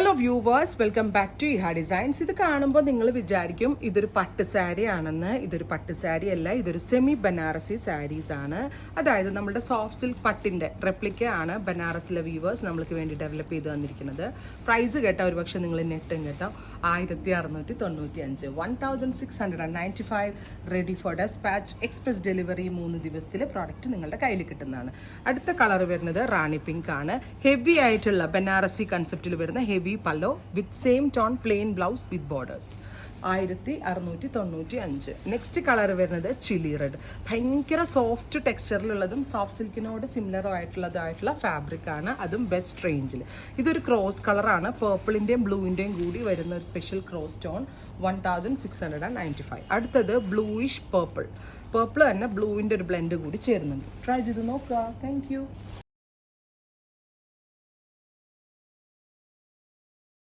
Hello viewers, welcome back to Iha designs. ഇത് കാണുമ്പോൾ നിങ്ങൾ വിചാരിക്കും ഇതൊരു പട്ട് സാരി ആണെന്ന്. ഇതൊരു പട്ട് സാരി അല്ല, ഇതൊരു സെമി ബനാറസി സാരീസ് ആണ്. അതായത് നമ്മുടെ സോഫ്റ്റ് സിൽക്ക് പട്ടിൻ്റെ റെപ്ലിക്ക ആണ് ബനാറസിലെ വ്യൂവേഴ്സ് നമ്മൾക്ക് വേണ്ടി ഡെവലപ്പ് ചെയ്ത് തന്നിരിക്കുന്നത്. പ്രൈസ് കേട്ടോ ഒരുപക്ഷെ നിങ്ങൾ നെട്ടും കേട്ടോ 1695, 1695 ready for despatch, express delivery 3 ദിവസത്തിലെ പ്രോഡക്റ്റ് നിങ്ങളുടെ കയ്യിൽ കിട്ടുന്നതാണ്. അടുത്ത കളർ വരുന്നത് റാണി പിങ്ക് ആണ്. ഹെവി ആയിട്ടുള്ള ബനാറസി കൺസെപ്റ്റിൽ വരുന്ന heavy pallu with same tone plain blouse with borders, 1695. Next colour വരുന്നത് ചില്ലി റെഡ്. ഭയങ്കര സോഫ്റ്റ് ടെക്സ്ചറിലുള്ളതും സോഫ്റ്റ് സിൽക്കിനോട് സിമിലർ ആയിട്ടുള്ള ഫാബ്രിക് ആണ്, അതും ബെസ്റ്റ് റേഞ്ചിൽ. ഇതൊരു ക്രോസ് കളറാണ്, പേർപ്പിളിൻ്റെയും ബ്ലൂവിൻ്റെയും കൂടി വരുന്ന ഒരു സ്പെഷ്യൽ ക്രോസ് ടോൺ, 1695. അടുത്തത് ബ്ലൂയിഷ് പേർപ്പിൾ തന്നെ ബ്ലൂവിൻ്റെ ഒരു ബ്ലെൻഡ് കൂടി ചേരുന്നുണ്ട്. ട്രൈ ചെയ്ത് നോക്കുക. Thank you.